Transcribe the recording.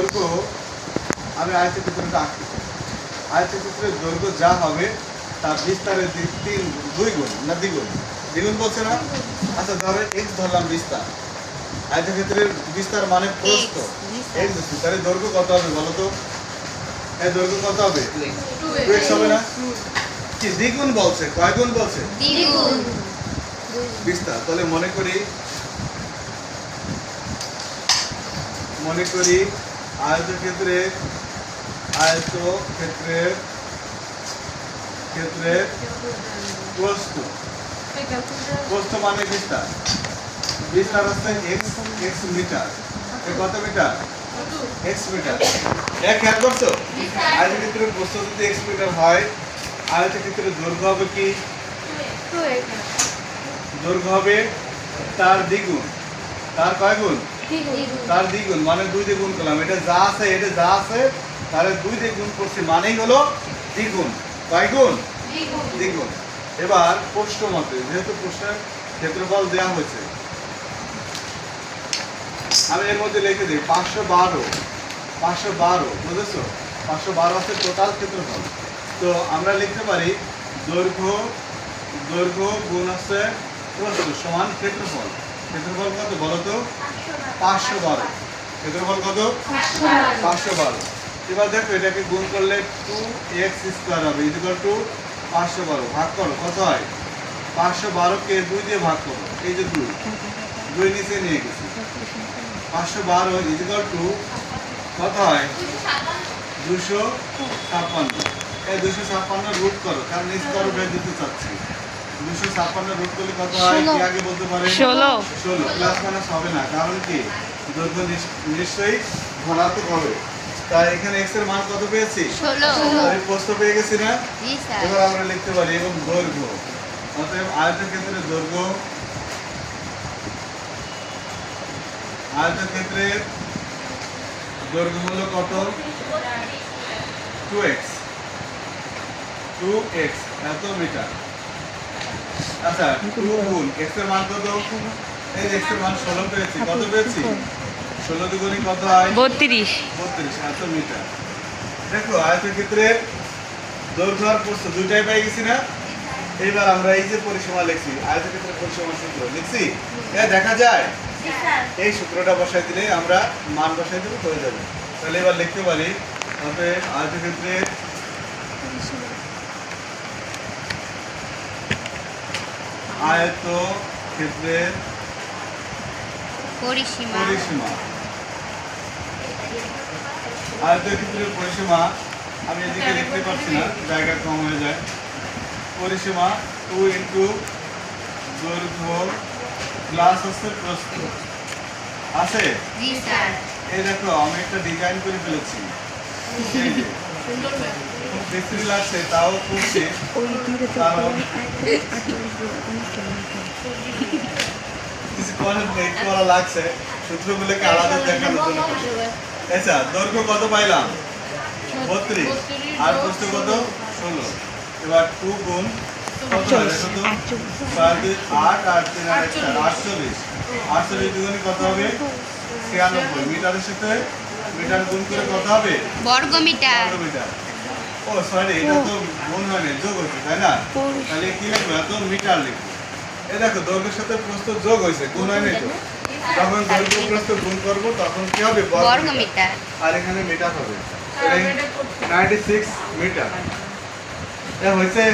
দৈর্ঘ্য আমি আয়তক্ষেত্রটা আঁকি। আয়তক্ষেত্রের দৈর্ঘ্য যা হবে তার বিস্তারের দুই গুণ না দ্বিগুণ? দ্বিগুণ বলছে না? আচ্ছা ধরো এক্স ধরলাম বিস্তার। আয়তক্ষেত্রের বিস্তার মানে প্রস্থ, এক্স তাহলে দৈর্ঘ্য কত হবে বলো তো? এই দৈর্ঘ্য কত হবে? 2x হবে না? কি দ্বিগুণ বলছে? কয় গুণ বলছে? দ্বিগুণ। বিস্তার। তাহলে মনে করি আয়তক্ষেত্রের প্রস্থ মানে বিস্তার। বিস্তার হচ্ছে x মিটার। কত মিটার? x metre. এক খেয়াল করছো? আয়তক্ষেত্রের প্রস্থ যদি x মিটার হয়, আয়তক্ষেত্রের দৈর্ঘ্য হবে কি? দৈর্ঘ্য হবে তার দ্বিগুণ। তার কয় গুণ? তার দ্বিগুণ, মানে 2 দিয়ে গুণ করলাম। এটা যা আছে তাহলে 2 দিয়ে গুণ করছি মানেই হলো দ্বিগুণ। কয় গুণ? দ্বিগুণ। এবার প্রস্থ মতে, যেহেতু প্রস্থের ক্ষেত্রফল দেওয়া হয়েছে, আমি এর মধ্যে লিখে দিই 512 বুঝেছো? 512 আছে টোটাল ক্ষেত্রফল। তো আমরা লিখতে পারি দৈর্ঘ্য গুণ আছে প্রস্থ সমান ক্ষেত্রফল। ক্ষেত্রফল কত বলো তো? 512। ক্ষেত্রফল কত? 512। এবার দেখো এটাকে গুণ করলে 2x² হবে ইকুয়াল টু 512। ভাগ করো, কত হয়? 512 কে 2 দিয়ে ভাগ করো। এই যে 2 নিচে নিয়ে গেছি। 512 ইকুয়াল টু কত হয়? 256। এই 256 রুট করো, কারণ স্তর বের দিতে চাচ্ছি। 256 রুট করলে কত হয়? কি আগে বলতে পারে? 16। প্লাস মাইনাস হবে না, কারণ কি দৈর্ঘ্য নিশ্চয়ই ধনাত্মক হবে। তাই এখানে x এর মান কত পেয়েছি? 16। আমি প্রস্থ পেয়ে গেছি না? জি স্যার। এবার আমরা লিখতে পারি এবং দৈর্ঘ্য, অতএব আয়তক্ষেত্রের দৈর্ঘ্য হলো কত? 2x এত মিটার। আচ্ছা 2 গুণ x এর মান কত? এই যে x এর মান 16 পেয়েছি। কত পেয়েছি? 16 দ্বিগুণে কত হয়? 32 এত মিটার। দেখো আয়তক্ষেত্রের দৈর্ঘ্য আর প্রস্থ দুইটাই পেয়ে গেছি না? এইবার আমরা এই যে পরিসীমা লিখছি, আয়তক্ষেত্রের পরিসীমা সূত্র লিখছি, এটা দেখা যায়। এই সূত্রটা বসাই দিলে আমরা মান বসাই দিলে হয়ে যাবে। তাহলে এবার লিখতে পারি অতএব আয়তক্ষেত্রের পরিসীমা আয়তক্ষেত্রের পরিসীমা আমি এদিকে লিখতে পারছি না, জায়গা কম হয়ে যায়। পরিসীমা 2 ইন্টু দৈর্ঘ্য প্লাস হচ্ছে প্রস্থ আছে। জি স্যার। এই দেখো আমি একটা ডিজাইন করে ফেলেছি, খুব বিশ্রী লাগছে তাও করছি, কারণ কিছু করা লাগছে, সূত্রগুলোকে আলাদা দেখানোর জন্য। আচ্ছা দৈর্ঘ্য কত পাইলাম? 32 আর প্রস্থ কত? 16। এবার 2 গুণ কত হয় দেখো তো? 8 আর 3 আর 48। 48 দুগুণে কত হবে? 96। মিটারের সাথে মিটার গুণ করে কত হবে? বর্গ মিটার। ও সরি, এটা তো গুণ হয় না, যোগ হয়েছে, তাই না? তাহলে কি লিখবো? এত মিটার লিখবো। এই দেখো দৈর্ঘ্যের সাথে প্রস্থ যোগ হয়েছে, গুণ হয় না তো। যখন দৈর্ঘ্য প্রস্থ গুণ করবো তখন কি হবে? বর্গ মিটার। আর এখানে মিটার হবে 96 মিটার। এটা হয়েছে।